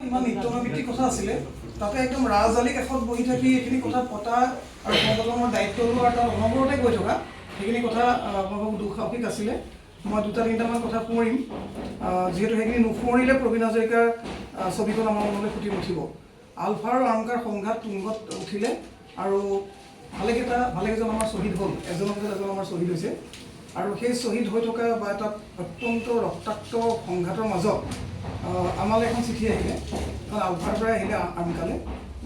ইমান নিত্যনৈমিত্তিক কথা আছিলে তাতে একদম ৰাজআলি কাষত বহি থাকি এইখিনি কথা পতা আৰু সংগঠনৰ দায়িত্ব লোৱা আৰু তাৰ অনবৰতে গৈ থকা সেইখিনি কথা মই ভাবোঁ দুঃসাহসিক আছিলে। মই দুটা তিনিটামান কথা সোঁৱৰিম, যিহেতু সেইখিনি নুসুঁৱৰিলে প্ৰবীণ হাজৰিকাৰ ছবিখন আমাৰ মনলৈ ফুটি উঠিব। আলফা আৰু আৰংকাৰ সংঘাত তুংগত উঠিলে আৰু ভালেকেইজন আমাৰ শ্বহীদ হ'ল, এজনৰ পিছত এজন আমাৰ শ্বহীদ হৈছে। আৰু সেই শ্বহীদ হৈ থকা বা এটা অত্যন্ত ৰক্তাক্ত সংঘাতৰ মাজত আমালৈ এখন চিঠি আহিলে, কাৰণ আলফাৰ পৰা আহিলে আৰংকালে,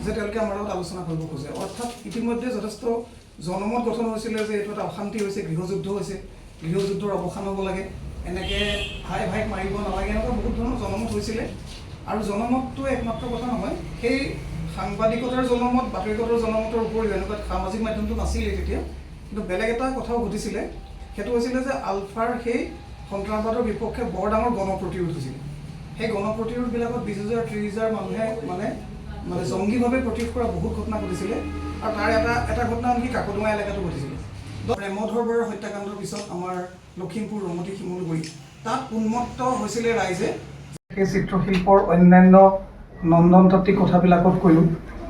যে তেওঁলোকে আমাৰ লগত আলোচনা কৰিব খোজে। অৰ্থাৎ ইতিমধ্যে যথেষ্ট জনমত গঠন হৈছিলে যে এইটো এটা অশান্তি হৈছে, গৃহযুদ্ধ হৈছে, গৃহযুদ্ধৰ অৱসান হ'ব লাগে, এনেকৈ ভাই ভাইক মাৰিব নালাগে, এনেকুৱা বহুত ধৰণৰ জনমত হৈছিলে। আৰু জনমতটো একমাত্ৰ কথা নহয়, সেই সাংবাদিকতাৰ জনমত, বাতৰিকাকতৰ জনমতৰ উপৰিও এনেকুৱা সামাজিক মাধ্যমটো নাছিলেই তেতিয়া, কিন্তু বেলেগ এটা কথাও ঘটিছিলে। সেইটো হৈছিলে যে আলফাৰ সেই সন্ত্ৰাসবাদৰ বিপক্ষে বৰ ডাঙৰ গণপ্ৰতিৰোধ হৈছিলে। সেই গণপ্ৰতিৰোধবিলাকত 20,000 30,000 মানুহে মানে জংগীভাৱে প্ৰতিৰোধ কৰা বহুত ঘটনা ঘটিছিলে। আৰু তাৰ এটা ঘটনা নেকি কাকডোঙা এলেকাটো ঘটিছিলে। প্ৰেমধৰ বৰুৱাৰ হত্যাকাণ্ডৰ পিছত আমাৰ লখিমপুৰ ৰঙতি শিমলুগুৰি তাত উন্মত্ত হৈছিলে ৰাইজে। সেই চিত্ৰশিল্পৰ অন্যান্য নন্দনতাত্ত্বিক কথাবিলাকতকৈও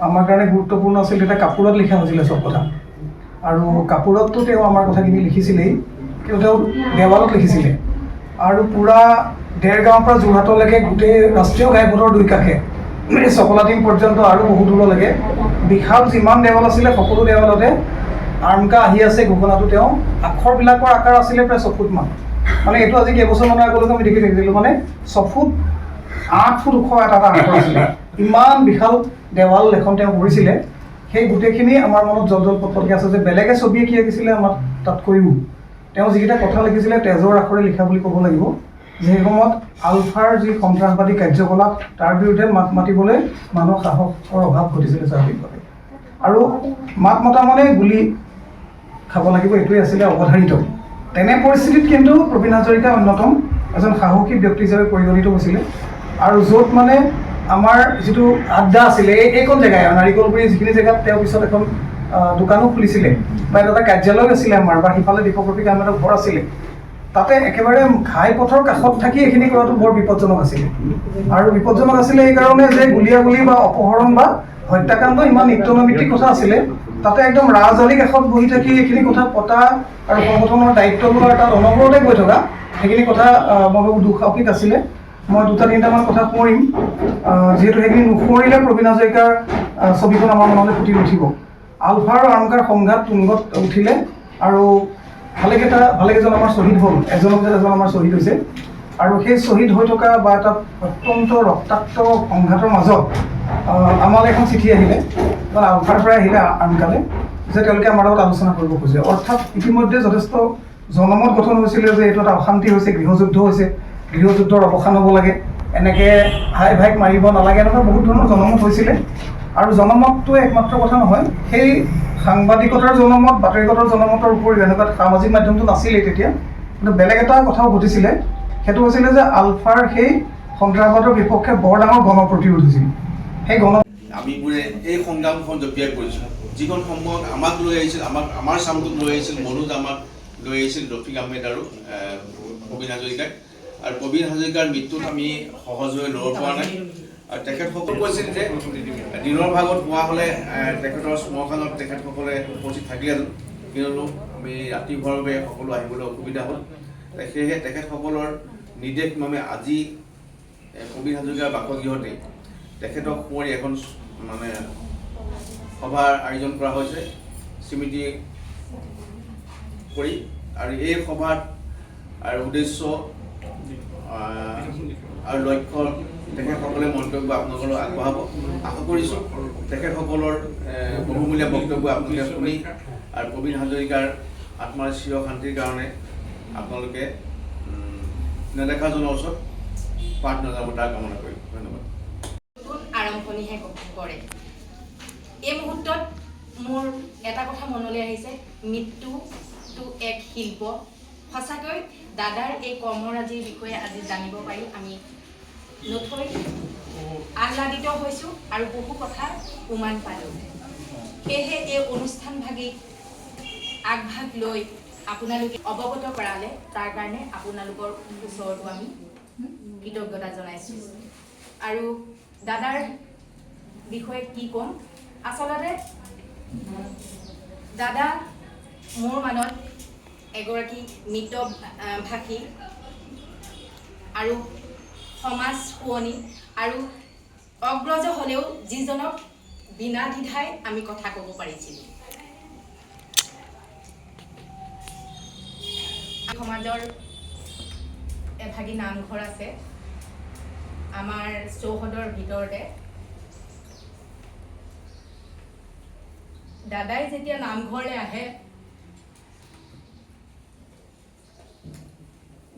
আমাৰ কাৰণে গুৰুত্বপূৰ্ণ আছিল তেতিয়া কাপোৰত লিখা হৈছিলে চব কথা। আৰু কাপোৰততো তেওঁ আমাৰ কথাখিনি লিখিছিলেই, কিন্তু তেওঁ দেৱালত লিখিছিলে। আৰু পূৰা দেৰগাঁৱৰ পৰা যোৰহাটলৈকে গোটেই ৰাষ্ট্ৰীয় ঘাইপথৰ দুই কাষে চকলাটিং পৰ্যন্ত আৰু বহু দূৰলৈকে বিশাল যিমান দেৱাল আছিলে সকলো দেৱালতে আৰংকা আহি আছে ঘোষণাটো তেওঁ আখৰবিলাকৰ আকাৰ আছিলে প্ৰায় 6 ফুট মান। মানে এইটো আজি কেইবছৰমানৰ আগলৈকে আমি দেখি থাকিছিলোঁ, মানে 6 ফুট 8 ফুট ওখ এটা আখৰ আছিলে। ইমান বিশাল দেৱাল এখন তেওঁ কৰিছিলে। সেই গোটেইখিনি আমাৰ মনত জল পটপটকৈ আছে যে বেলেগে ছবিয়ে কি আঁকিছিলে আমাৰ তাতকৈও তেওঁ যিকেইটা কথা লিখিছিলে তেজৰ আখৰে লিখা বুলি ক'ব লাগিব। যে সেই সময়ত আলফাৰ যি সন্ত্ৰাসবাদী কাৰ্যকলাপ তাৰ বিৰুদ্ধে মাত মাতিবলৈ মানুহৰ সাহসৰ অভাৱ ঘটিছিলে স্বাভাৱিকভাৱে। আৰু মাত মতা মানে গুলি খাব লাগিব, এইটোৱে আছিলে অৱধাৰিত। তেনে পৰিস্থিতিত কিন্তু প্ৰবীণ হাজৰিকা অন্যতম এজন সাহসী ব্যক্তি হিচাপে পৰিগণিত হৈছিলে। আৰু য'ত মানে আমাৰ যিটো আড্ডা আছিলে এইখন জেগাই নাৰিকলগুৰি যিখিনি জেগাত তেওঁ পিছত এখন দোকানো খুলিছিলে বা এটা কাৰ্যালয় আছিলে আমাৰ, বা সিফালে দীপকৰপী কামেৰৰ ঘৰ আছিলে, তাতে একেবাৰে ঘাইপথৰ কাষত থাকি এইখিনি কৰাটো বৰ বিপদজনক আছিলে। আৰু বিপদজনক আছিলে এইকাৰণে যে গুলীয়াগুলি বা অপহৰণ বা হত্যাকাণ্ড ইমান নিত্যনৈমিত্তিক কথা আছিলে তাতে একদম ৰাজআলি কাষত বহি থাকি এইখিনি কথা পতা আৰু সংগঠনৰ দায়িত্ব লোৱা আৰু তাৰ অনবৰতে গৈ থকা সেইখিনি কথা মই ভাবোঁ দুঃসাহসিক আছিলে। মই দুটা তিনিটামান কথা সোঁৱৰিম, যিহেতু সেইখিনি নুসুঁৱৰিলে প্ৰবীণ হাজৰিকাৰ ছবিখন আমাৰ মনলৈ ফুটি উঠিব। আলফা আৰু আৰংকাৰ সংঘাত তুংগত উঠিলে আৰু ভালেকেইজন আমাৰ শ্বহীদ হ'ল, এজনৰ পিছত এজন আমাৰ শ্বহীদ হৈছে। আৰু সেই শ্বহীদ হৈ থকা বা এটা অত্যন্ত ৰক্তাক্ত সংঘাতৰ মাজত আমালৈ এখন চিঠি আহিলে, কাৰণ আলফাৰ পৰা আহিলে আৰংকালে, যে তেওঁলোকে আমাৰ লগত আলোচনা কৰিব খোজে। অৰ্থাৎ ইতিমধ্যে যথেষ্ট জনমত গঠন হৈছিলে যে এইটো এটা অশান্তি হৈছে, গৃহযুদ্ধ হৈছে, গৃহযুদ্ধৰ অৱসান হ'ব লাগে, এনেকৈ ভাই ভাইক মাৰিব নালাগে, এনেকুৱা বহুত ধৰণৰ জনমত হৈছিলে। আৰু জনমতটো একমাত্ৰ কথা নহয়, সেই সাংবাদিকতাৰ জনমত, বাতৰিকাকতৰ জনমতৰ উপৰিও এনেকুৱা সামাজিক মাধ্যমটো নাছিলেই তেতিয়া, কিন্তু বেলেগ এটা কথাও ঘটিছিলে। সেইটো হৈছিলে যে আলফাৰ সেই সন্ত্ৰাসবাদৰ বিপক্ষে বৰ ডাঙৰ গণপ্ৰতিৰোধ হৈছিল। সেই আমিবোৰে এই সংগ্ৰামখন জপিয়াই পৰিছোঁ, যিখন সময়ত আমাক লৈ আহিছিল, আমাৰ চামটোক লৈ আহিছিল, মনোজ আমাক লৈ আহিছিল ৰফিক আহমেদ আৰু প্ৰবীণ হাজৰিকাই। আৰু প্ৰবীণ হাজৰিকাৰ মৃত্যুত আমি সহজভাৱে ল'ব পৰা নাই। আৰু তেখেতসকল কৈছিল যে দিনৰ ভাগত হোৱা হ'লে তেখেতৰ শ্মশানত তেখেতসকলে উপস্থিত থাকিলেহেঁতেন, কিন্তু আমি ৰাতি হোৱাৰ বাবে সকলো আহিবলৈ অসুবিধা হ'ল। সেয়েহে তেখেতসকলৰ নিৰ্দেশ মৰ্মে আজি প্ৰবীণ হাজৰিকাৰ বাসগৃহতে তেখেতক সোঁৱৰি এখন মানে সভাৰ আয়োজন কৰা হৈছে স্মৃতি কৰি। আৰু এই সভাত আৰু উদ্দেশ্য আৰু লক্ষ্য তেখেতসকলে মন্তব্য আপোনালোকক আগবঢ়াব। আশা কৰিছোঁ তেখেতসকলৰ বহুমূলীয়া বক্তব্য আপোনালোকে শুনি আৰু প্ৰবীণ হাজৰিকাৰ আত্মাৰ চিৰ শান্তিৰ কাৰণে আপোনালোকে নেদেখাজনৰ ওচৰত প্ৰাৰ্থনা জনাব, তাৰ কামনা কৰিম। ধন্যবাদ। আৰম্ভণিহে কৰে। এই মুহূৰ্তত মোৰ এটা কথা মনলৈ আহিছে, মৃত্যুটো এক শিল্প। সঁচাকৈ দাদাৰ এই কৰ্মৰাজিৰ বিষয়ে আজি জানিব পাৰি আমি নথৈ আহ্লাদিত হৈছোঁ আৰু বহু কথা উমান পালোঁ। সেয়েহে এই অনুষ্ঠানভাগী আগভাগ লৈ আপোনালোকে অৱগত কৰালে তাৰ কাৰণে আপোনালোকৰ ওচৰতো আমি কৃতজ্ঞতা জনাইছোঁ। আৰু দাদাৰ বিষয়ে কি ক'ম, আচলতে দাদা মোৰ মনত এগৰাকী মিতভাষী আৰু সমাজ শুৱনি আৰু অগ্ৰজ হ'লেও যিজনক বিনা দ্বিধাই আমি কথা ক'ব পাৰিছিলোঁ। সমাজৰ এভাগী নামঘৰ আছে আমাৰ চৌহদৰ ভিতৰতে। দাদাই যেতিয়া নামঘৰলৈ আহে,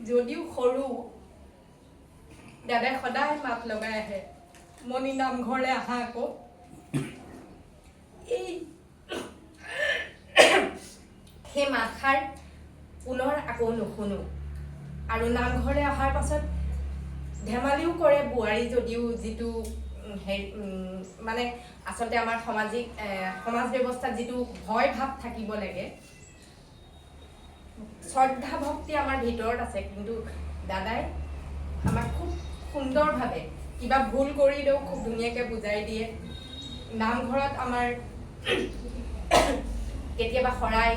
যদিও সৰু, দাদাই সদায় মাত লগাই আহে, মণি নামঘৰলৈ আহা আকৌ। সেই মাতষাৰ পুনৰ আকৌ নুশুনো। আৰু নামঘৰলৈ অহাৰ পাছত ধেমালিও কৰে বোৱাৰী, যদিও যিটো মানে আচলতে আমাৰ সমাজ ব্যৱস্থাত যিটো ভয় ভাৱ থাকিব লাগে, শ্ৰদ্ধা ভক্তি আমাৰ ভিতৰত আছে, কিন্তু দাদাই আমাক খুব সুন্দৰভাৱে কিবা ভুল কৰিলেও খুব ধুনীয়াকৈ বুজাই দিয়ে। নামঘৰত আমাৰ কেতিয়াবা শৰাই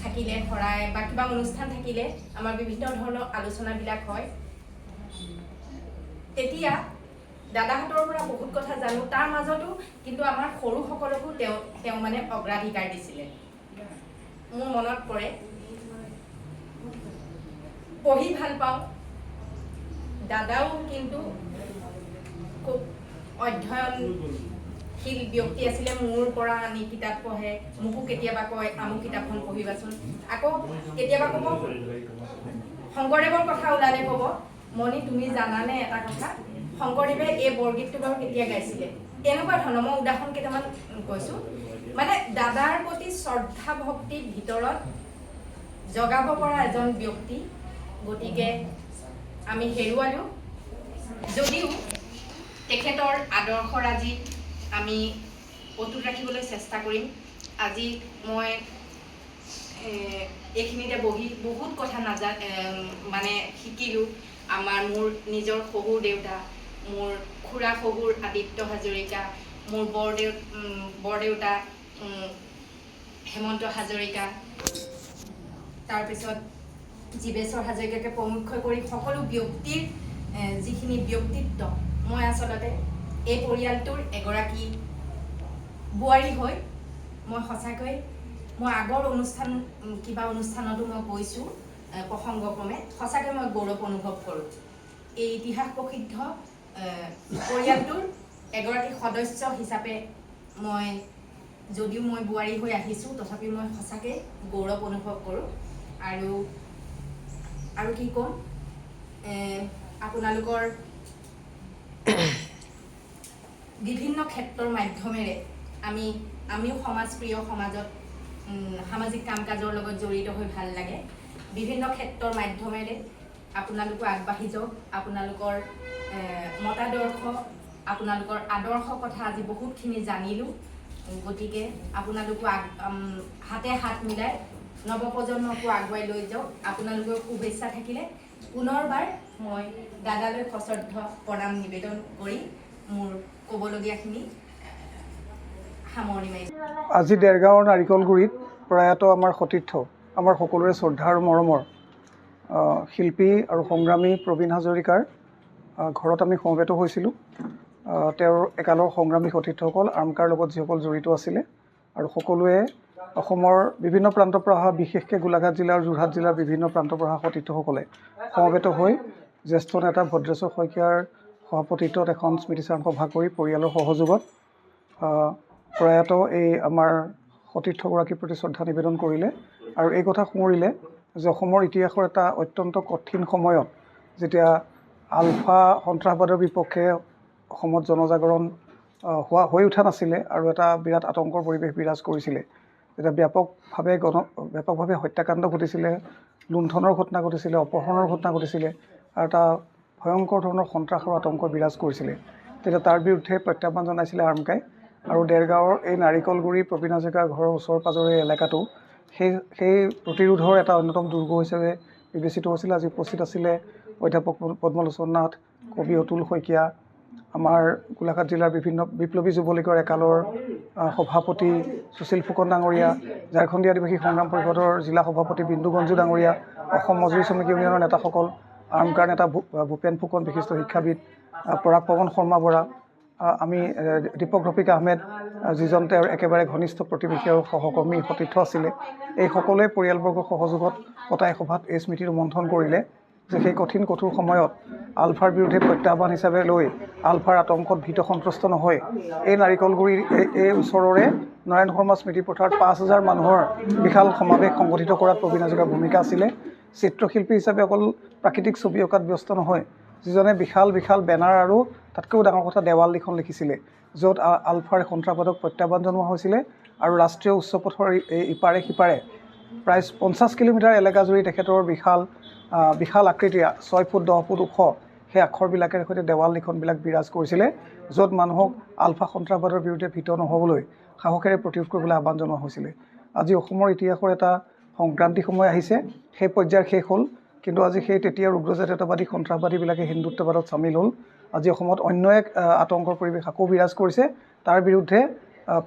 থাকিলে, শৰাই বা কিবা অনুষ্ঠান থাকিলে আমাৰ বিভিন্ন ধৰণৰ আলোচনাবিলাক হয়। তেতিয়া দাদাহঁতৰ পৰা বহুত কথা জানো, তাৰ মাজতো কিন্তু আমাৰ সৰুসকলকো তেওঁ মানে অগ্ৰাধিকাৰ দিছিলে। মোৰ মনত পৰে, পঢ়ি ভাল পাওঁ, দাদাও কিন্তু খুব অধ্যয়নশীল ব্যক্তি আছিলে। মোৰ পৰা আনি কিতাপ পঢ়ে, মোকো কেতিয়াবা কয় আমুক কিতাপখন পঢ়িবাচোন। আকৌ কেতিয়াবা ক'ব, শংকৰদেৱৰ কথা ওলালে ক'ব, মণি তুমি জানানে এটা কথা, শংকৰদেৱে এই বৰগীতটো বাৰু কেতিয়া গাইছিলে? এনেকুৱা ধৰণৰ মই উদাহৰণ কেইটামান কৈছোঁ। মানে দাদাৰ প্ৰতি শ্ৰদ্ধা ভক্তিৰ ভিতৰত জগাব পৰা এজন ব্যক্তি। গতিকে আমি হেৰুৱালোঁ, যদিও তেখেতৰ আদৰ্শৰাজি আমি অটুট ৰাখিবলৈ চেষ্টা কৰিম। আজি মই এইখিনিতে বহি বহুত কথা মানে শিকিলোঁ। মোৰ নিজৰ শহুৰ দেউতা, মোৰ খুৰা শহুৰ আদিত্য হাজৰিকা, মোৰ বৰদেউতা হেমন্ত হাজৰিকা, তাৰপিছত জীৱেশ্বৰ হাজৰিকাকে প্ৰমুখ্য কৰি সকলো ব্যক্তিৰ যিখিনি ব্যক্তিত্ব, মই আচলতে এই পৰিয়ালটোৰ এগৰাকী বোৱাৰী হৈ মই সঁচাকৈ, মই আগৰ কিবা অনুষ্ঠানতো মই গৈছোঁ প্ৰসংগক্ৰমে, সঁচাকৈ মই গৌৰৱ অনুভৱ কৰোঁ। এই ইতিহাস প্ৰসিদ্ধ পৰিয়ালটোৰ এগৰাকী সদস্য হিচাপে যদিও মই বোৱাৰী হৈ আহিছোঁ, তথাপি মই সঁচাকৈ গৌৰৱ অনুভৱ কৰোঁ। আৰু কি ক'ম, আপোনালোকৰ বিভিন্ন ক্ষেত্ৰৰ মাধ্যমেৰে আমিও সমাজপ্ৰিয়, সমাজত সামাজিক কাম কাজৰ লগত জড়িত হৈ ভাল লাগে। বিভিন্ন ক্ষেত্ৰৰ মাধ্যমেৰে আপোনালোকো আগবাঢ়ি যাওক। আপোনালোকৰ মতাদৰ্শ, আপোনালোকৰ আদৰ্শ কথা আজি বহুতখিনি জানিলোঁ। গতিকে আপোনালোকো হাতে হাত মিলাই নৱপ্ৰজন্মকো আগুৱাই লৈ যাওক। আপোনালোকৰ শুভেচ্ছা থাকিলে পুনৰবাৰ মই দাদালৈ সশ্ৰদ্ধ প্ৰণাম নিবেদন কৰি মোৰ ক'বলগীয়াখিনি সামৰণি মাৰিছোঁ। আজি দেৰগাঁৱৰ নাৰিকলগুৰিত প্ৰয়াত আমাৰ সতীৰ্থ, আমাৰ সকলোৰে শ্ৰদ্ধা আৰু মৰমৰ শিল্পী আৰু সংগ্ৰামী প্ৰবীণ হাজৰিকাৰ ঘৰত আমি সমবেত হৈছিলোঁ। তেওঁৰ একালৰ সংগ্ৰামী সতীৰ্থসকল, আৰ্মকাৰ লগত যিসকল জড়িত আছিলে, আৰু সকলোৱে অসমৰ বিভিন্ন প্ৰান্তৰ পৰা অহা, বিশেষকৈ গোলাঘাট জিলা আৰু যোৰহাট জিলাৰ বিভিন্ন প্ৰান্তৰ পৰা অহা সতীৰ্থসকলে সমবেত হৈ জ্যেষ্ঠ নেতা ভদ্ৰেশ্বৰ শইকীয়াৰ সভাপতিত্বত এখন স্মৃতিচাৰণ সভা কৰি পৰিয়ালৰ সহযোগত প্ৰয়াত এই আমাৰ সতীৰ্থগৰাকীৰ প্ৰতি শ্ৰদ্ধা নিবেদন কৰিলে। আৰু এই কথা সোঁৱৰিলে যে অসমৰ ইতিহাসৰ এটা অত্যন্ত কঠিন সময়ত, যেতিয়া আলফা সন্ত্ৰাসবাদৰ বিপক্ষে অসমত জনজাগৰণ হৈ উঠা নাছিলে আৰু এটা বিৰাট আতংকৰ পৰিৱেশ বিৰাজ কৰিছিলে, যেতিয়া ব্যাপকভাৱে হত্যাকাণ্ড ঘটিছিলে, লুণ্ঠনৰ ঘটনা ঘটিছিলে, অপহৰণৰ ঘটনা ঘটিছিলে, আৰু এটা ভয়ংকৰ ধৰণৰ সন্ত্ৰাস আৰু আতংক বিৰাজ কৰিছিলে, তেতিয়া তাৰ বিৰুদ্ধে প্ৰত্যাহ্বান জনাইছিলে আৰ্মকাই। আৰু দেৰগাঁৱৰ এই নাৰিকলগুৰি প্ৰবীণ হাজৰিকাৰ ঘৰৰ ওচৰ পাজৰৰ এলেকাটো সেই প্ৰতিৰোধৰ এটা অন্যতম দুৰ্গ হিচাপে বিবেচিত হৈছিলে। আজি উপস্থিত আছিলে অধ্যাপক পদ্মলোচন নাথ, কবি অতুল শইকীয়া, আমাৰ গোলাঘাট জিলাৰ বিভিন্ন বিপ্লৱী যুৱ লীগৰ একালৰ সভাপতি সুশীল ফুকন ডাঙৰীয়া, ঝাৰখণ্ডী আদিবাসী সংগ্ৰাম পৰিষদৰ জিলা সভাপতি বিন্দু গঞ্জু ডাঙৰীয়া, অসম মজুৰি শ্ৰমিক ইউনিয়নৰ নেতাসকল, আৰ্মকাৰ নেতা ভূপেন ফুকন বিশিষ্ট শিক্ষাবিদ, পৰাগ পৱন শৰ্মা বৰা, আমি দীপক ৰফিক আহমেদ, যিজন তেওঁৰ একেবাৰে ঘনিষ্ঠ প্ৰতিবেশী আৰু সহকৰ্মী সতীৰ্থ আছিলে, এই সকলোৱে পৰিয়ালবৰ্গৰ সহযোগত পতা এই সভাত এই স্মৃতি ৰোমন্থন কৰিলে যে সেই কঠিন কঠোৰ সময়ত আলফাৰ বিৰুদ্ধে প্ৰত্যাহ্বান হিচাপে লৈ আলফাৰ আতংকত ভীত সন্ত্ৰস্ত নহয় এই নাৰিকলগুৰিৰ এই ওচৰৰে নাৰায়ণ শৰ্মা স্মৃতি পথাৰত 5,000 মানুহৰ বিশাল সমাৱেশ সংগঠিত কৰাত প্ৰবীণ হাজৰিকাৰ ভূমিকা আছিলে। চিত্ৰশিল্পী হিচাপে অকল প্ৰাকৃতিক ছবি অঁকাত ব্যস্ত নহয়, যিজনে বিশাল বিশাল বেনাৰ আৰু তাতকৈও ডাঙৰ কথা দেৱাল লিখন লিখিছিলে, য'ত আলফাৰ সন্ত্ৰাসবাদক প্ৰত্যাহ্বান জনোৱা হৈছিলে আৰু ৰাষ্ট্ৰীয় উচ্চ পথৰ ইপাৰে সিপাৰে প্ৰায় 50 কিলোমিটাৰ এলেকাজুৰি তেখেতৰ বিশাল আকৃতিৰ 6 ফুট 10 ফুট ওখ সেই আখৰবিলাকেৰে সৈতে দেৱাল লিখনবিলাক বিৰাজ কৰিছিলে, য'ত মানুহক আলফা সন্ত্ৰাসবাদৰ বিৰুদ্ধে ভীত নহ'বলৈ সাহসেৰে প্ৰতিৰোধ কৰিবলৈ আহ্বান জনোৱা হৈছিলে। আজি অসমৰ ইতিহাসৰ এটা সংক্ৰান্তি সময় আহিছে, সেই পৰ্যায়ৰ শেষ হ'ল, কিন্তু আজি সেই তেতিয়াৰ উগ্ৰজাতীয়তাবাদী সন্ত্ৰাসবাদীবিলাকে হিন্দুত্ববাদত চামিল হ'ল। আজি অসমত অন্য এক আতংকৰ পৰিৱেশ আকৌ বিৰাজ কৰিছে, তাৰ বিৰুদ্ধে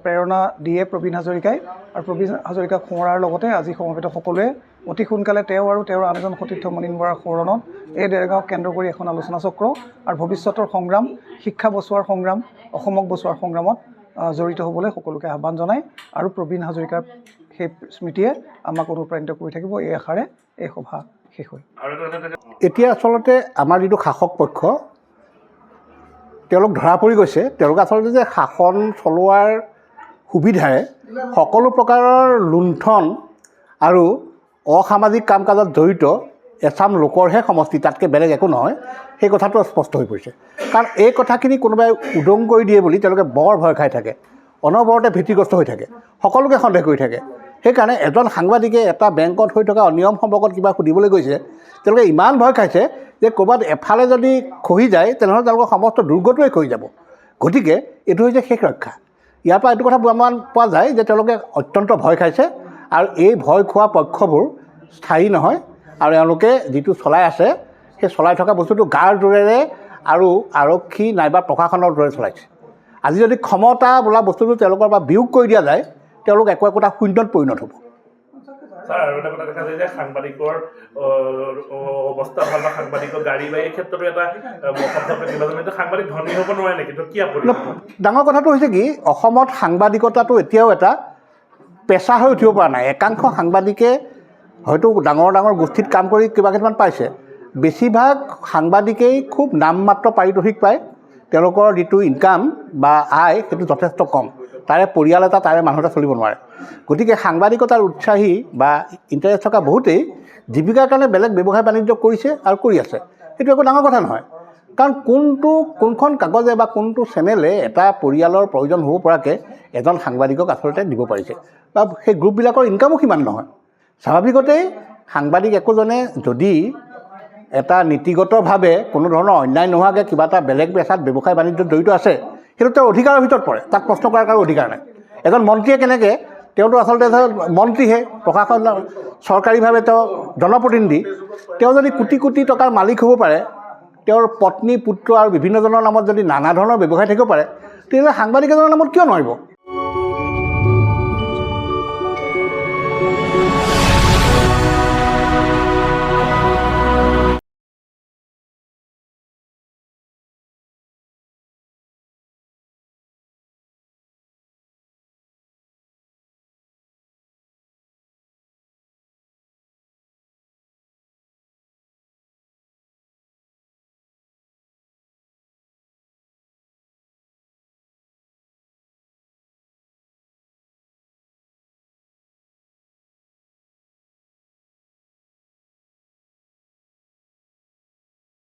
প্ৰেৰণা দিয়ে প্ৰবীণ হাজৰিকাই, আৰু প্ৰবীণ হাজৰিকাক সোঁৱৰাৰ লগতে আজি সমবেত সকলোৱে অতি সোনকালে তেওঁ আৰু তেওঁৰ আন এজন সতীৰ্থ মনিন বৰাৰ সোঁৱৰণত এই দেৰগাঁৱক কেন্দ্ৰ কৰি এখন আলোচনা চক্ৰ আৰু ভৱিষ্যতৰ সংগ্ৰাম, শিক্ষা বচোৱাৰ সংগ্ৰাম, অসমক বচোৱাৰ সংগ্ৰামত জড়িত হ'বলৈ সকলোকে আহ্বান জনায়, আৰু প্ৰবীণ হাজৰিকাৰ সেই স্মৃতিয়ে আমাক অনুপ্ৰাণিত কৰি থাকিব, এই আশাৰে এই সভা শেষ হয়। এতিয়া আচলতে আমাৰ যিটো শাসক পক্ষ তেওঁলোক ধৰা পৰি গৈছে, তেওঁলোকে আচলতে যে শাসন চলোৱাৰ সুবিধাৰে সকলো প্ৰকাৰৰ লুণ্ঠন আৰু অসামাজিক কাম কাজত জড়িত এচাম লোকৰহে সমষ্টি, তাতকৈ বেলেগ একো নহয়, সেই কথাটো স্পষ্ট হৈ পৰিছে। কাৰণ এই কথাখিনি কোনোবাই উদং কৰি দিয়ে বুলি তেওঁলোকে বৰ ভয় খাই থাকে, অনবৰতে ভীতিগ্ৰস্ত হৈ থাকে, সকলোকে সন্দেহ কৰি থাকে। সেইকাৰণে এজন সাংবাদিকে এটা বেংকত হৈ থকা অনিয়ম সম্পৰ্কত কিবা সুধিবলৈ গৈছে, তেওঁলোকে ইমান ভয় খাইছে যে ক'ৰবাত এফালে যদি খহি যায় তেনেহ'লে তেওঁলোকৰ সমস্ত দুৰ্গটোৱে খহি যাব। গতিকে এইটো হৈছে শেষ ৰক্ষা। ইয়াৰ পৰা এইটো কথা প্ৰমাণ পোৱা যায় যে তেওঁলোকে অত্যন্ত ভয় খাইছে, আৰু এই ভয় খোৱা পক্ষবোৰ স্থায়ী নহয়, আৰু এওঁলোকে যিটো চলাই আছে সেই চলাই থকা বস্তুটো গাৰ জোৰেৰে আৰু আৰক্ষী নাইবা প্ৰশাসনৰ দৰে চলাইছে। আজি যদি ক্ষমতা বোলা বস্তুটো তেওঁলোকৰ পৰা বিয়োগ কৰি দিয়া যায়, তেওঁলোক একোটা শূন্যত পৰিণত হ'ব। ছাৰ, আৰু এটা কথা দেখা যায় যে সাংবাদিকৰ অৱস্থা ভাল বা সাংবাদিকৰ গাড়ী বা এই ক্ষেত্ৰতো এটা সাংবাদিক ধনী হ'ব নোৱাৰে নেকি? কি আপুনি? ডাঙৰ কথাটো হৈছে কি, অসমত সাংবাদিকতাটো এতিয়াও এটা পেচা হৈ উঠিব পৰা নাই। একাংশ সাংবাদিকে হয়তো ডাঙৰ ডাঙৰ গোষ্ঠীত কাম কৰি কিবা কেইটামান পাইছে, বেছিভাগ সাংবাদিকেই খুব নামমাত্ৰ পাৰিতোষিক পায়, তেওঁলোকৰ যিটো ইনকাম বা আয় সেইটো যথেষ্ট কম, তাৰে পৰিয়াল এটা তাৰে মানুহ এটা চলিব নোৱাৰে। গতিকে সাংবাদিকতাৰ উৎসাহী বা ইণ্টাৰেষ্ট থকা বহুতেই জীৱিকাৰ কাৰণে বেলেগ ব্যৱসায় বাণিজ্য কৰিছে আৰু কৰি আছে, সেইটো একো ডাঙৰ কথা নহয়। কাৰণ কোনখন কাগজে বা কোনটো চেনেলে এটা পৰিয়ালৰ প্ৰয়োজন হ'ব পৰাকৈ এজন সাংবাদিকক আচলতে দিব পাৰিছে, বা সেই গ্ৰুপবিলাকৰ ইনকামো সিমান নহয়। স্বাভাৱিকতেই সাংবাদিক একোজনে যদি এটা নীতিগতভাৱে কোনো ধৰণৰ অন্যায় নোহোৱাকৈ কিবা এটা বেলেগ পেছাত ব্যৱসায় বাণিজ্যত জড়িত আছে, সেইটো তেওঁৰ অধিকাৰৰ ভিতৰত পৰে, তাক প্ৰশ্ন কৰাৰ কাৰো অধিকাৰ নাই। এজন মন্ত্ৰীয়ে কেনেকৈ, তেওঁতো আচলতে মন্ত্ৰীহে, প্ৰশাসন চৰকাৰীভাৱে তেওঁ জনপ্ৰতিনিধি, তেওঁ যদি কোটি কোটি টকাৰ মালিক হ'ব পাৰে, তেওঁৰ পত্নী পুত্ৰ আৰু বিভিন্নজনৰ নামত যদি নানা ধৰণৰ ব্যৱসায় থাকিব পাৰে, তেতিয়াহ'লে সাংবাদিক এজনৰ নামত কিয় নোৱাৰিব?